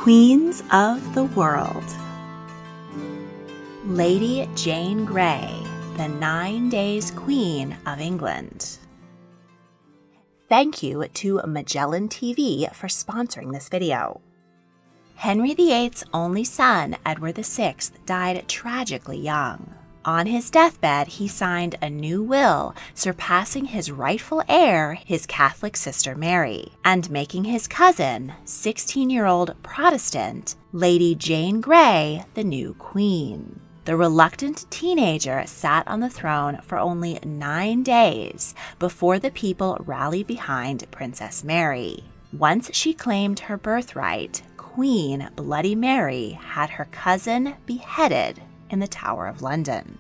Queens of the World. Lady Jane Grey, the 9 Days Queen of England. Thank you to Magellan TV for sponsoring this video. Henry VIII's only son, Edward VI, died tragically young. On his deathbed, he signed a new will, surpassing his rightful heir, his Catholic sister Mary, and making his cousin, 16-year-old Protestant, Lady Jane Grey, the new queen. The reluctant teenager sat on the throne for only 9 days before the people rallied behind Princess Mary. Once she claimed her birthright, Queen Bloody Mary had her cousin beheaded in the Tower of London.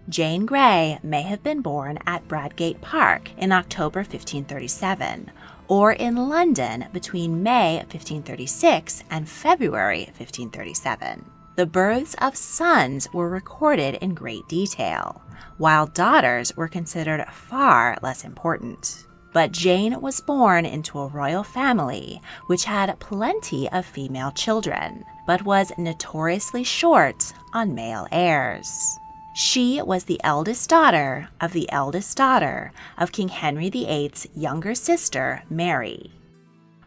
Jane Grey may have been born at Bradgate Park in October 1537, or in London between May 1536 and February 1537. The births of sons were recorded in great detail, while daughters were considered far less important. But Jane was born into a royal family which had plenty of female children, but was notoriously short on male heirs. She was the eldest daughter of the eldest daughter of King Henry VIII's younger sister, Mary.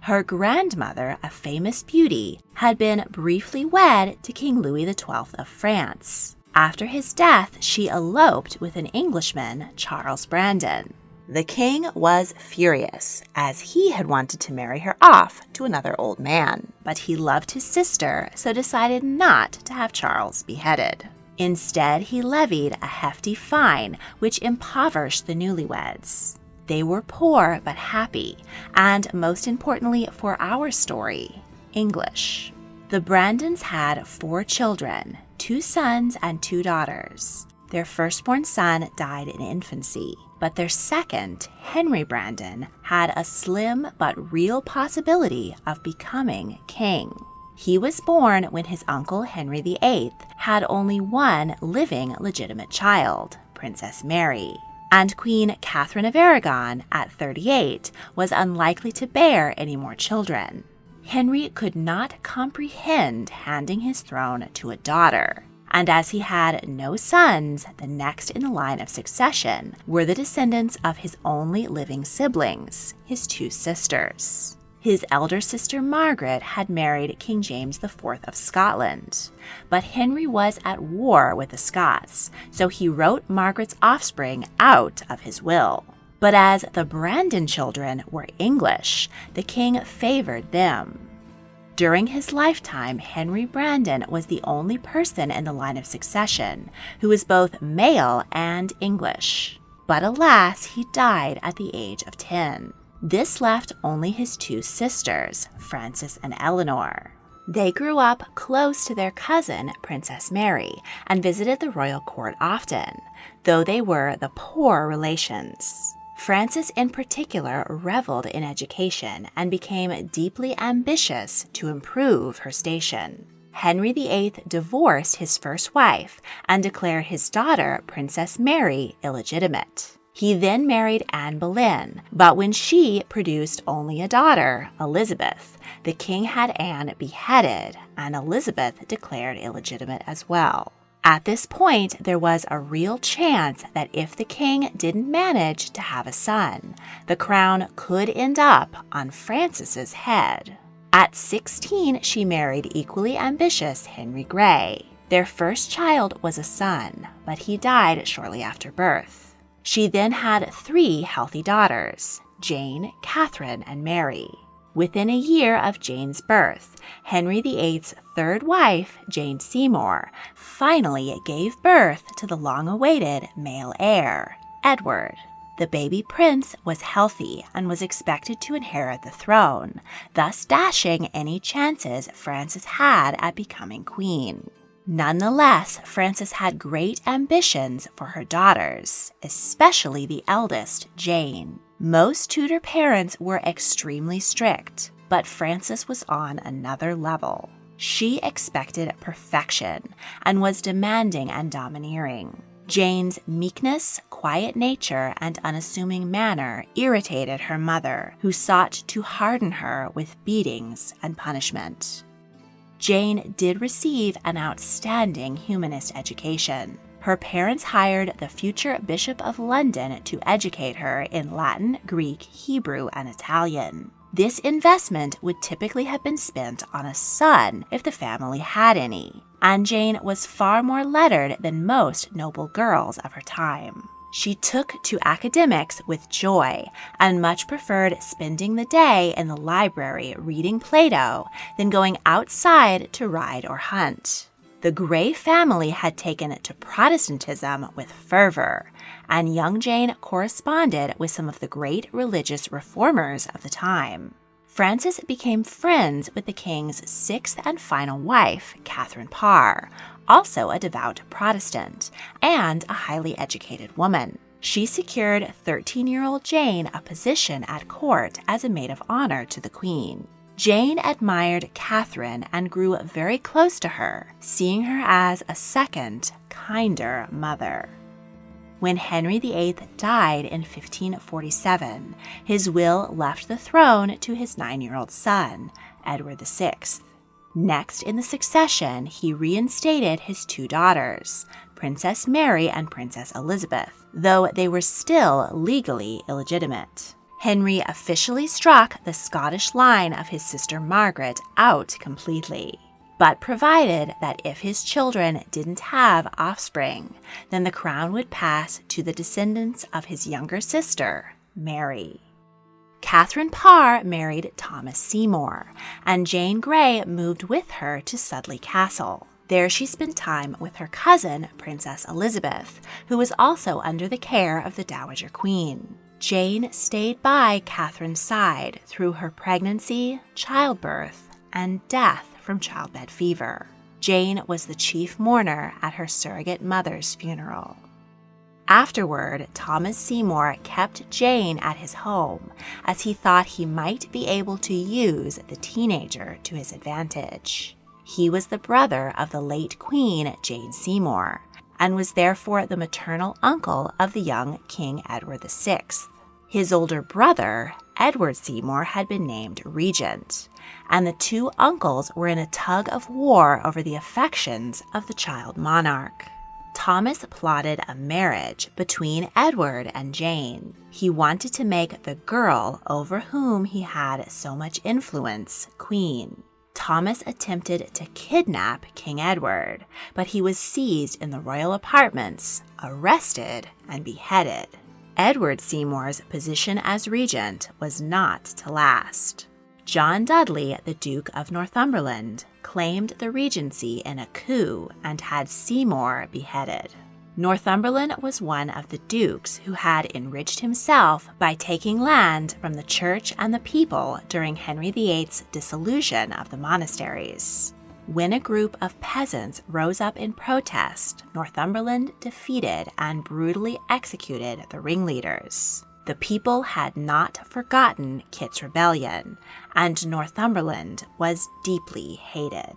Her grandmother, a famous beauty, had been briefly wed to King Louis XII of France. After his death, she eloped with an Englishman, Charles Brandon. The king was furious, as he had wanted to marry her off to another old man, but he loved his sister, so decided not to have Charles beheaded. Instead, he levied a hefty fine, which impoverished the newlyweds. They were poor but happy, and most importantly for our story, English. The Brandons had 4 children, 2 sons and 2 daughters. Their firstborn son died in infancy, but their second, Henry Brandon, had a slim but real possibility of becoming king. He was born when his uncle Henry VIII had only one living legitimate child, Princess Mary, and Queen Catherine of Aragon, at 38, was unlikely to bear any more children. Henry could not comprehend handing his throne to a daughter, and as he had no sons, the next in the line of succession were the descendants of his only living siblings, his 2 sisters. His elder sister Margaret had married King James IV of Scotland, but Henry was at war with the Scots, so he wrote Margaret's offspring out of his will. But as the Brandon children were English, the king favored them. During his lifetime, Henry Brandon was the only person in the line of succession who was both male and English. But alas, he died at the age of 10. This left only his 2 sisters, Frances and Eleanor. They grew up close to their cousin, Princess Mary, and visited the royal court often, though they were the poor relations. Frances in particular reveled in education and became deeply ambitious to improve her station. Henry VIII divorced his first wife and declared his daughter, Princess Mary, illegitimate. He then married Anne Boleyn, but when she produced only a daughter, Elizabeth, the king had Anne beheaded and Elizabeth declared illegitimate as well. At this point, there was a real chance that if the king didn't manage to have a son, the crown could end up on Frances's head. At 16, she married equally ambitious Henry Grey. Their first child was a son, but he died shortly after birth. She then had 3 healthy daughters, Jane, Catherine, and Mary. Within a year of Jane's birth, Henry VIII's 3rd wife, Jane Seymour, finally gave birth to the long-awaited male heir, Edward. The baby prince was healthy and was expected to inherit the throne, thus dashing any chances Frances had at becoming queen. Nonetheless, Frances had great ambitions for her daughters, especially the eldest, Jane. Most Tudor parents were extremely strict, but Frances was on another level. She expected perfection and was demanding and domineering. Jane's meekness, quiet nature, and unassuming manner irritated her mother, who sought to harden her with beatings and punishment. Jane did receive an outstanding humanist education. Her parents hired the future Bishop of London to educate her in Latin, Greek, Hebrew, and Italian. This investment would typically have been spent on a son if the family had any, and Jane was far more lettered than most noble girls of her time. She took to academics with joy and much preferred spending the day in the library reading Plato than going outside to ride or hunt. The Grey family had taken to Protestantism with fervor, and young Jane corresponded with some of the great religious reformers of the time. Frances became friends with the king's sixth and final wife, Catherine Parr, also a devout Protestant and a highly educated woman. She secured 13-year-old Jane a position at court as a maid of honor to the Queen. Jane admired Catherine and grew very close to her, seeing her as a second, kinder mother. When Henry VIII died in 1547, his will left the throne to his 9-year-old son, Edward VI. Next in the succession, he reinstated his two daughters, Princess Mary and Princess Elizabeth, though they were still legally illegitimate. Henry officially struck the Scottish line of his sister Margaret out completely, but provided that if his children didn't have offspring, then the crown would pass to the descendants of his younger sister, Mary. Catherine Parr married Thomas Seymour, and Jane Grey moved with her to Sudley Castle. There she spent time with her cousin, Princess Elizabeth, who was also under the care of the Dowager Queen. Jane stayed by Catherine's side through her pregnancy, childbirth, and death from childbed fever. Jane was the chief mourner at her surrogate mother's funeral. Afterward, Thomas Seymour kept Jane at his home, as he thought he might be able to use the teenager to his advantage. He was the brother of the late Queen Jane Seymour, and was therefore the maternal uncle of the young King Edward VI. His older brother, Edward Seymour, had been named regent, and the two uncles were in a tug of war over the affections of the child monarch. Thomas plotted a marriage between Edward and Jane. He wanted to make the girl over whom he had so much influence queen. Thomas attempted to kidnap King Edward, but he was seized in the royal apartments, arrested, and beheaded. Edward Seymour's position as regent was not to last. John Dudley, the Duke of Northumberland, claimed the regency in a coup and had Seymour beheaded. Northumberland was one of the dukes who had enriched himself by taking land from the church and the people during Henry VIII's dissolution of the monasteries. When a group of peasants rose up in protest, Northumberland defeated and brutally executed the ringleaders. The people had not forgotten Kit's rebellion, and Northumberland was deeply hated.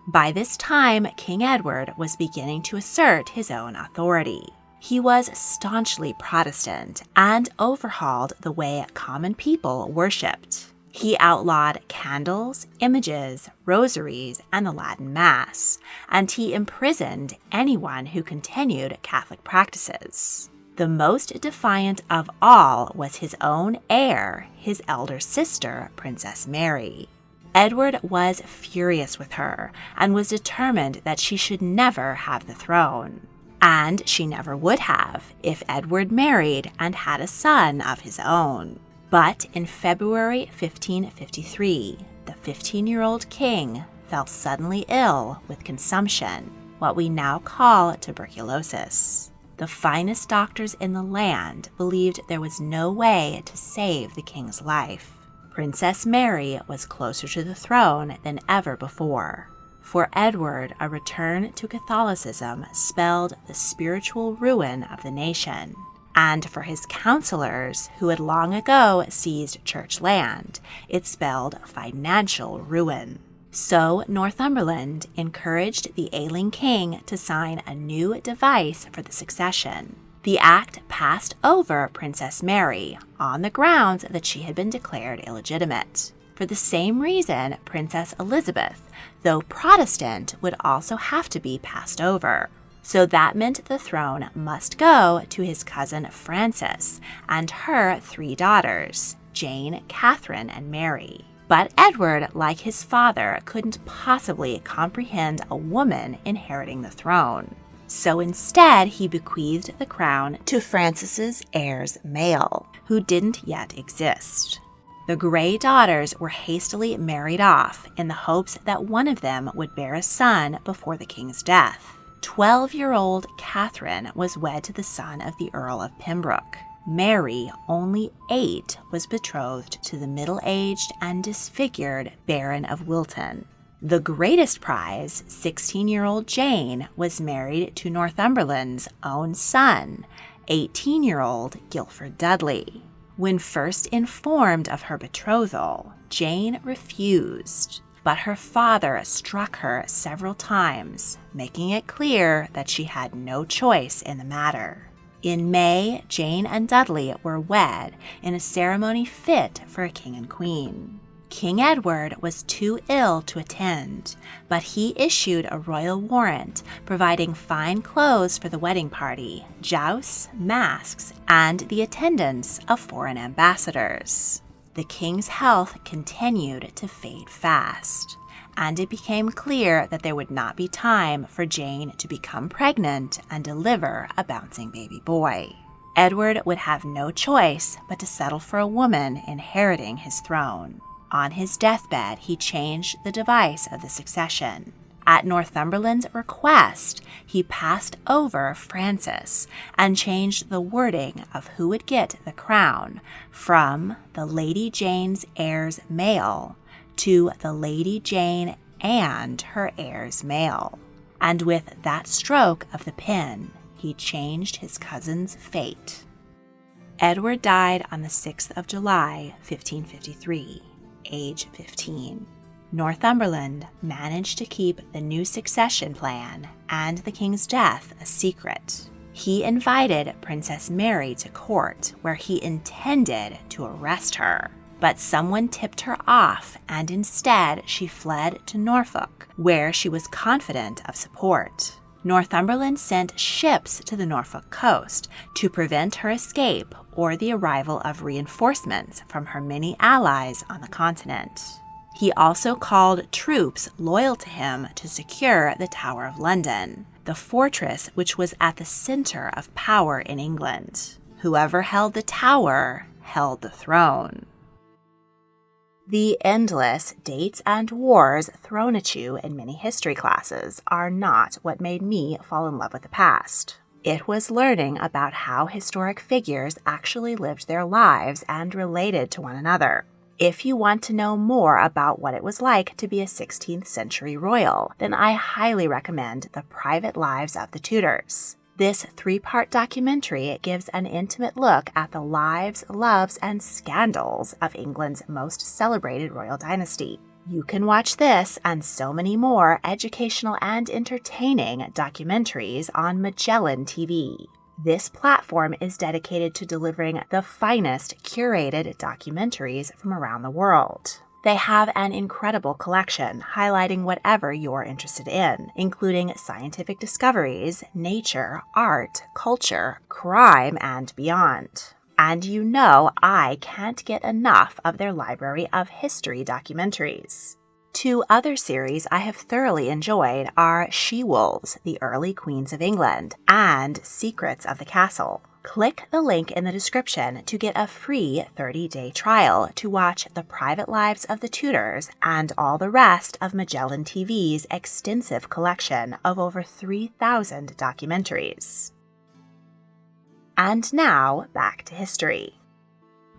By this time, King Edward was beginning to assert his own authority. He was staunchly Protestant and overhauled the way common people worshipped. He outlawed candles, images, rosaries, and the Latin Mass, and he imprisoned anyone who continued Catholic practices. The most defiant of all was his own heir, his elder sister, Princess Mary. Edward was furious with her and was determined that she should never have the throne. And she never would have if Edward married and had a son of his own. But in February 1553, the 15-year-old king fell suddenly ill with consumption, what we now call tuberculosis. The finest doctors in the land believed there was no way to save the king's life. Princess Mary was closer to the throne than ever before. For Edward, a return to Catholicism spelled the spiritual ruin of the nation. And for his counselors, who had long ago seized church land, it spelled financial ruin. So Northumberland encouraged the ailing king to sign a new device for the succession. The act passed over Princess Mary on the grounds that she had been declared illegitimate. For the same reason, Princess Elizabeth, though Protestant, would also have to be passed over. So that meant the throne must go to his cousin Frances and her 3 daughters, Jane, Catherine, and Mary. But Edward, like his father, couldn't possibly comprehend a woman inheriting the throne. So instead, he bequeathed the crown to Frances's heirs male, who didn't yet exist. The Grey daughters were hastily married off in the hopes that one of them would bear a son before the king's death. 12-year-old Catherine was wed to the son of the Earl of Pembroke. Mary, only 8, was betrothed to the middle-aged and disfigured Baron of Wilton. The greatest prize, 16-year-old Jane, was married to Northumberland's own son, 18-year-old Guilford Dudley. When first informed of her betrothal, Jane refused, but her father struck her several times, making it clear that she had no choice in the matter. In May, Jane and Dudley were wed in a ceremony fit for a king and queen. King Edward was too ill to attend, but he issued a royal warrant providing fine clothes for the wedding party, jousts, masks, and the attendance of foreign ambassadors. The king's health continued to fade fast, and it became clear that there would not be time for Jane to become pregnant and deliver a bouncing baby boy. Edward would have no choice but to settle for a woman inheriting his throne. On his deathbed, he changed the device of the succession. At Northumberland's request, he passed over Frances and changed the wording of who would get the crown from the Lady Jane's heirs male to the Lady Jane and her heirs male. And with that stroke of the pen, he changed his cousin's fate. Edward died on the 6th of July, 1553. Age 15. Northumberland managed to keep the new succession plan and the king's death a secret. He invited Princess Mary to court, where he intended to arrest her. But someone tipped her off, and instead she fled to Norfolk, where she was confident of support. Northumberland sent ships to the Norfolk coast to prevent her escape or the arrival of reinforcements from her many allies on the continent. He also called troops loyal to him to secure the Tower of London, the fortress which was at the center of power in England. Whoever held the tower held the throne. The endless dates and wars thrown at you in many history classes are not what made me fall in love with the past. It was learning about how historic figures actually lived their lives and related to one another. If you want to know more about what it was like to be a 16th century royal, then I highly recommend The Private Lives of the Tudors. This 3-part documentary gives an intimate look at the lives, loves, and scandals of England's most celebrated royal dynasty. You can watch this and so many more educational and entertaining documentaries on Magellan TV. This platform is dedicated to delivering the finest curated documentaries from around the world. They have an incredible collection highlighting whatever you're interested in, including scientific discoveries, nature, art, culture, crime, and beyond. And you know I can't get enough of their library of history documentaries. 2 other series I have thoroughly enjoyed are She-Wolves, the Early Queens of England, and Secrets of the Castle. Click the link in the description to get a free 30-day trial to watch The Private Lives of the Tudors and all the rest of Magellan TV's extensive collection of over 3,000 documentaries. And now, back to history.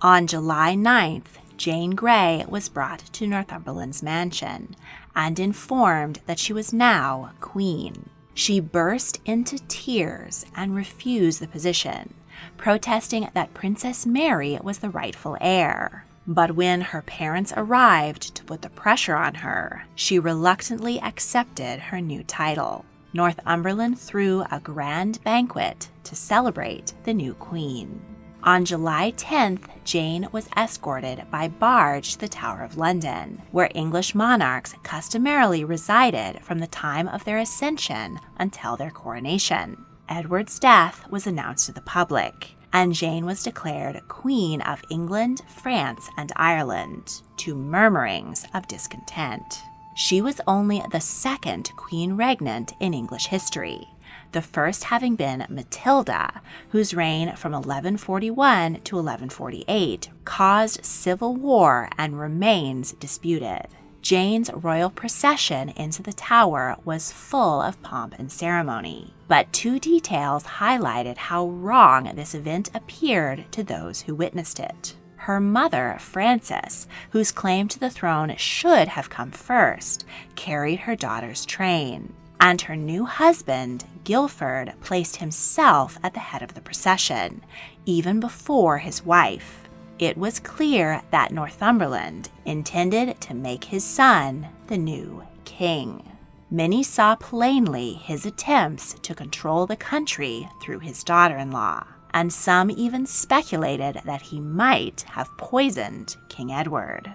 On July 9th, Jane Grey was brought to Northumberland's mansion and informed that she was now queen. She burst into tears and refused the position, protesting that Princess Mary was the rightful heir. But when her parents arrived to put the pressure on her, she reluctantly accepted her new title. Northumberland threw a grand banquet to celebrate the new queen. On July 10th, Jane was escorted by barge to the Tower of London, where English monarchs customarily resided from the time of their ascension until their coronation. Edward's death was announced to the public, and Jane was declared Queen of England, France, and Ireland, to murmurings of discontent. She was only the second queen regnant in English history, the first having been Matilda, whose reign from 1141 to 1148 caused civil war and remains disputed. Jane's royal procession into the Tower was full of pomp and ceremony, but two details highlighted how wrong this event appeared to those who witnessed it. Her mother, Frances, whose claim to the throne should have come first, carried her daughter's train, and her new husband, Guilford, placed himself at the head of the procession, even before his wife. It was clear that Northumberland intended to make his son the new king. Many saw plainly his attempts to control the country through his daughter-in-law, and some even speculated that he might have poisoned King Edward.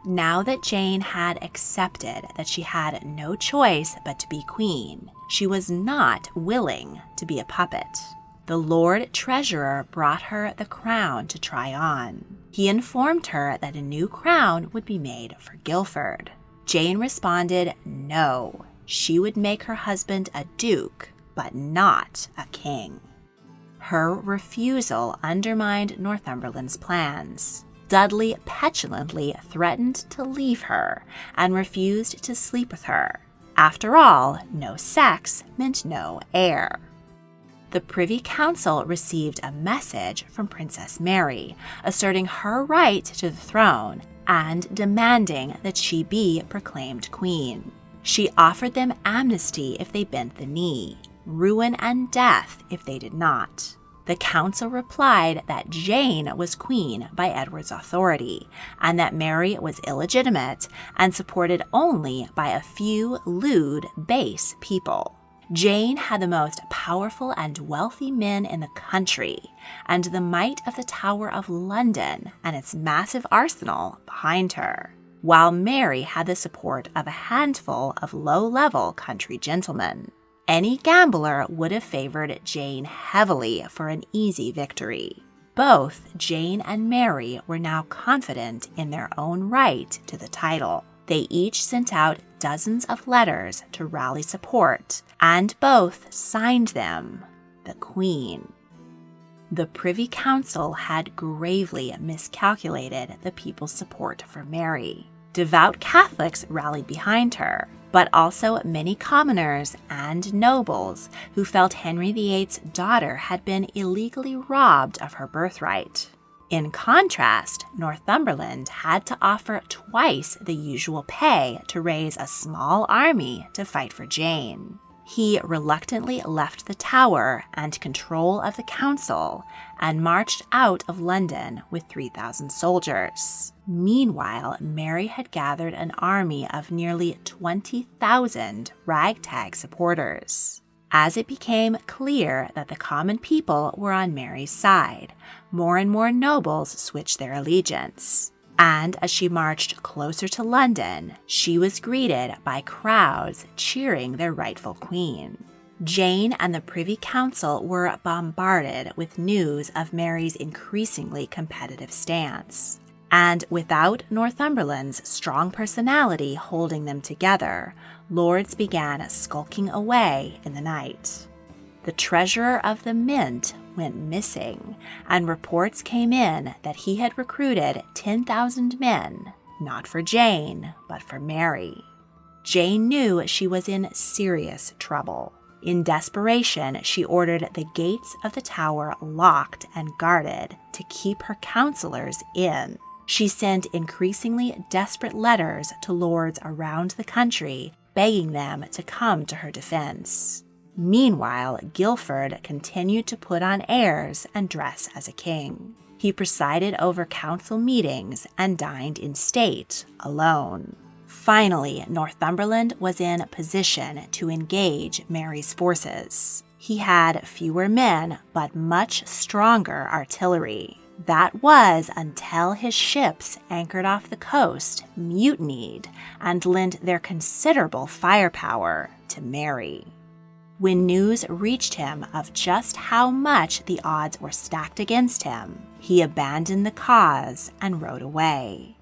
Now that Jane had accepted that she had no choice but to be queen, she was not willing to be a puppet. The Lord Treasurer brought her the crown to try on. He informed her that a new crown would be made for Guilford. Jane responded no, she would make her husband a duke, but not a king. Her refusal undermined Northumberland's plans. Dudley petulantly threatened to leave her and refused to sleep with her. After all, no sex meant no heir. The Privy Council received a message from Princess Mary, asserting her right to the throne and demanding that she be proclaimed queen. She offered them amnesty if they bent the knee, ruin and death if they did not. The council replied that Jane was queen by Edward's authority, and that Mary was illegitimate and supported only by a few lewd, base people. Jane had the most powerful and wealthy men in the country, and the might of the Tower of London and its massive arsenal behind her, while Mary had the support of a handful of low-level country gentlemen. Any gambler would have favored Jane heavily for an easy victory. Both Jane and Mary were now confident in their own right to the title. They each sent out dozens of letters to rally support, and both signed them, the Queen. The Privy Council had gravely miscalculated the people's support for Mary. Devout Catholics rallied behind her, but also many commoners and nobles who felt Henry VIII's daughter had been illegally robbed of her birthright. In contrast, Northumberland had to offer twice the usual pay to raise a small army to fight for Jane. He reluctantly left the Tower and control of the council and marched out of London with 3,000 soldiers. Meanwhile, Mary had gathered an army of nearly 20,000 ragtag supporters. As it became clear that the common people were on Mary's side, more and more nobles switched their allegiance. And as she marched closer to London, she was greeted by crowds cheering their rightful queen. Jane and the Privy Council were bombarded with news of Mary's increasingly competitive stance. And without Northumberland's strong personality holding them together, lords began skulking away in the night. The treasurer of the Mint went missing, and reports came in that he had recruited 10,000 men, not for Jane, but for Mary. Jane knew she was in serious trouble. In desperation, she ordered the gates of the Tower locked and guarded to keep her counselors in. She sent increasingly desperate letters to lords around the country, begging them to come to her defense. Meanwhile, Guilford continued to put on airs and dress as a king. He presided over council meetings and dined in state, alone. Finally, Northumberland was in position to engage Mary's forces. He had fewer men, but much stronger artillery. That was until his ships anchored off the coast mutinied and lent their considerable firepower to Mary. When news reached him of just how much the odds were stacked against him, he abandoned the cause and rode away.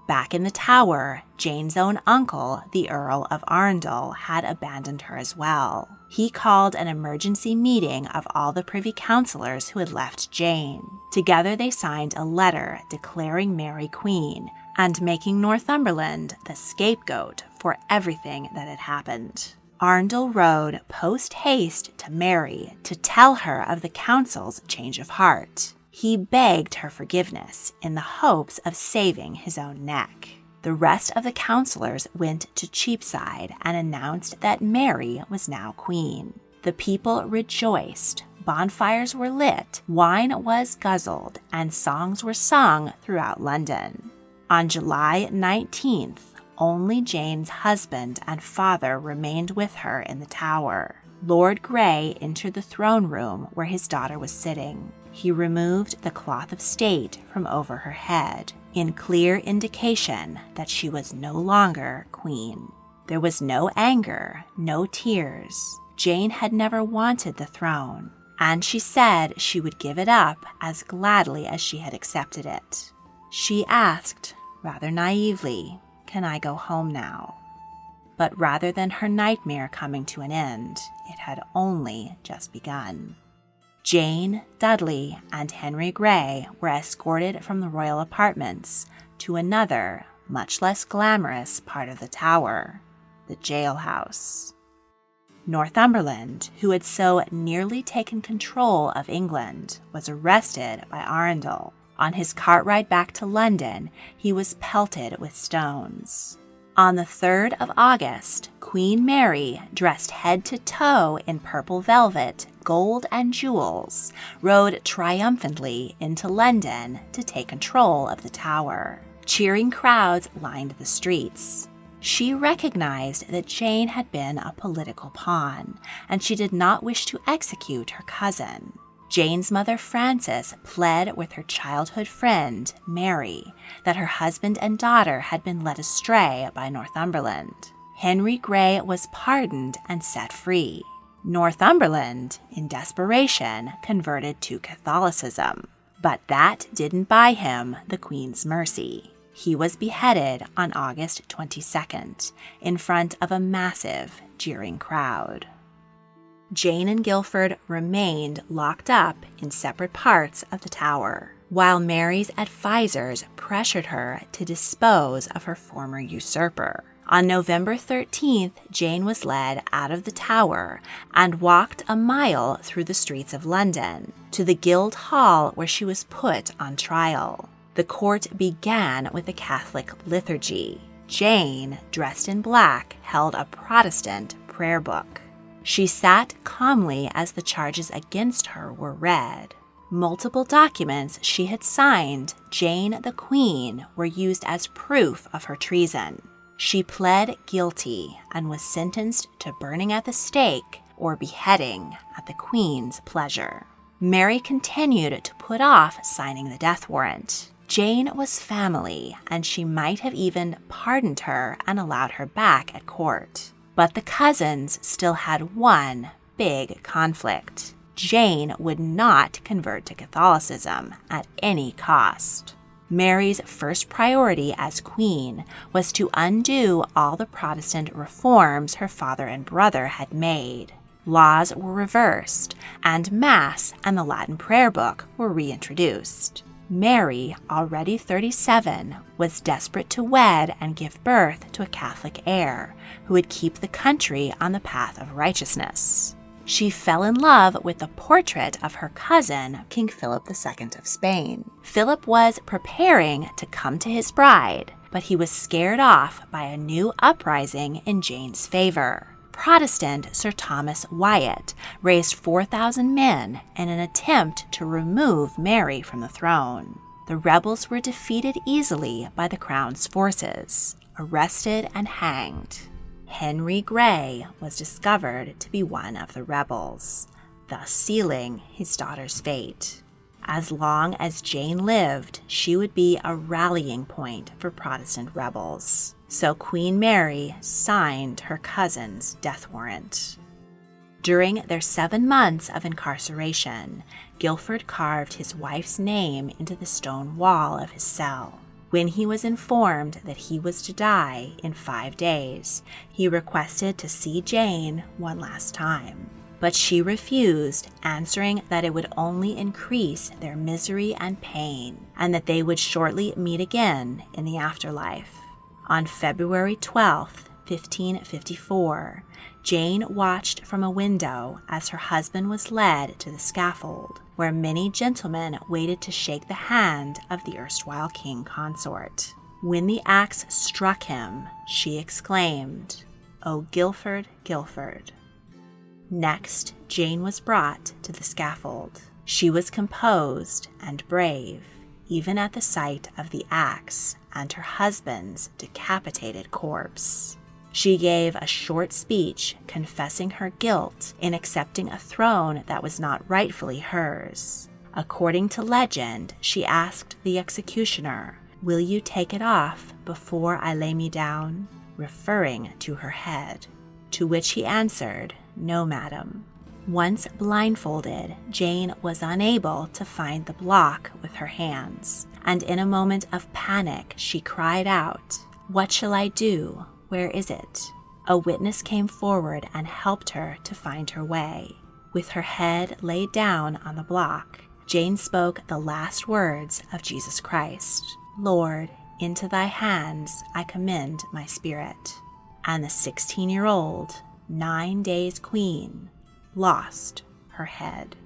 Back in the Tower, Jane's own uncle, the Earl of Arundel, had abandoned her as well. He called an emergency meeting of all the privy councillors who had left Jane. Together they signed a letter declaring Mary queen and making Northumberland the scapegoat for everything that had happened. Arundel rode post-haste to Mary to tell her of the council's change of heart. He begged her forgiveness in the hopes of saving his own neck. The rest of the councillors went to Cheapside and announced that Mary was now queen. The people rejoiced, bonfires were lit, wine was guzzled, and songs were sung throughout London. On July 19th, only Jane's husband and father remained with her in the Tower. Lord Grey entered the throne room where his daughter was sitting. He removed the cloth of state from over her head, in clear indication that she was no longer queen. There was no anger, no tears. Jane had never wanted the throne, and she said she would give it up as gladly as she had accepted it. She asked, rather naively, "Can I go home now?" But rather than her nightmare coming to an end, it had only just begun. Jane, Dudley, and Henry Grey were escorted from the royal apartments to another, much less glamorous part of the Tower, the jailhouse. Northumberland, who had so nearly taken control of England, was arrested by Arundel. On his cart ride back to London, he was pelted with stones. On the 3rd of August, Queen Mary, dressed head to toe in purple velvet, gold, and jewels, rode triumphantly into London to take control of the Tower. Cheering crowds lined the streets. She recognized that Jane had been a political pawn, and she did not wish to execute her cousin. Jane's mother Frances pled with her childhood friend, Mary, that her husband and daughter had been led astray by Northumberland. Henry Grey was pardoned and set free. Northumberland, in desperation, converted to Catholicism, but that didn't buy him the Queen's mercy. He was beheaded on August 22nd, in front of a massive, jeering crowd. Jane and Guilford remained locked up in separate parts of the Tower, while Mary's advisors pressured her to dispose of her former usurper. On November 13th, Jane was led out of the Tower and walked a mile through the streets of London to the Guildhall where she was put on trial. The court began with a Catholic liturgy. Jane, dressed in black, held a Protestant prayer book. She sat calmly as the charges against her were read. Multiple documents she had signed, Jane the Queen, were used as proof of her treason. She pled guilty and was sentenced to burning at the stake or beheading at the Queen's pleasure. Mary continued to put off signing the death warrant. Jane was family, and she might have even pardoned her and allowed her back at court. But the cousins still had one big conflict. Jane would not convert to Catholicism at any cost. Mary's first priority as queen was to undo all the Protestant reforms her father and brother had made. Laws were reversed, and Mass and the Latin prayer book were reintroduced. Mary, already 37, was desperate to wed and give birth to a Catholic heir who would keep the country on the path of righteousness. She fell in love with the portrait of her cousin, King Philip II of Spain. Philip was preparing to come to his bride, but he was scared off by a new uprising in Jane's favor. Protestant Sir Thomas Wyatt raised 4,000 men in an attempt to remove Mary from the throne. The rebels were defeated easily by the crown's forces, arrested and hanged. Henry Grey was discovered to be one of the rebels, thus sealing his daughter's fate. As long as Jane lived, she would be a rallying point for Protestant rebels. So Queen Mary signed her cousin's death warrant. During their 7 months of incarceration, Guilford carved his wife's name into the stone wall of his cell. When he was informed that he was to die in 5 days, he requested to see Jane one last time. But she refused, answering that it would only increase their misery and pain, and that they would shortly meet again in the afterlife. On February 12, 1554, Jane watched from a window as her husband was led to the scaffold, where many gentlemen waited to shake the hand of the erstwhile king consort. When the axe struck him, she exclaimed, "O Guilford, Guilford." Next, Jane was brought to the scaffold. She was composed and brave, even at the sight of the axe and her husband's decapitated corpse. She gave a short speech confessing her guilt in accepting a throne that was not rightfully hers. According to legend, she asked the executioner, "Will you take it off before I lay me down?" referring to her head. To which he answered, "No, madam." Once blindfolded, Jane was unable to find the block with her hands, and in a moment of panic she cried out, "What shall I do? Where is it?" A witness came forward and helped her to find her way. With her head laid down on the block, Jane spoke the last words of Jesus Christ, "Lord, into thy hands I commend my spirit." And the 16-year-old, 9 days queen, lost her head.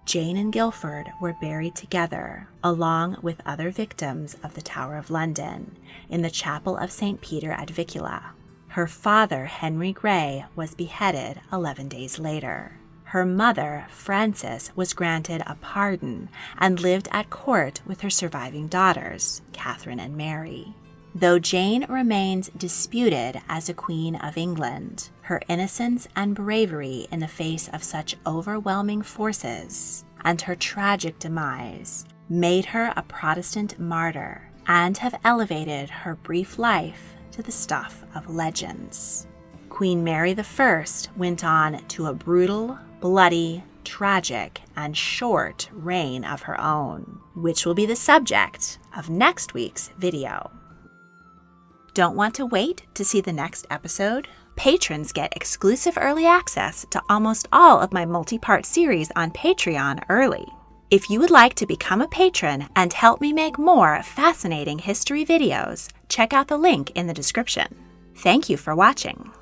Jane and Guilford were buried together, along with other victims of the Tower of London, in the chapel of St. Peter ad Vicula. Her father, Henry Grey, was beheaded 11 days later. Her mother, Frances, was granted a pardon and lived at court with her surviving daughters, Catherine and Mary. Though Jane remains disputed as a Queen of England, her innocence and bravery in the face of such overwhelming forces, and her tragic demise, made her a Protestant martyr and have elevated her brief life to the stuff of legends. Queen Mary I went on to a brutal, bloody, tragic, and short reign of her own, which will be the subject of next week's video. Don't want to wait to see the next episode? Patrons get exclusive early access to almost all of my multi-part series on Patreon early. If you would like to become a patron and help me make more fascinating history videos, check out the link in the description. Thank you for watching.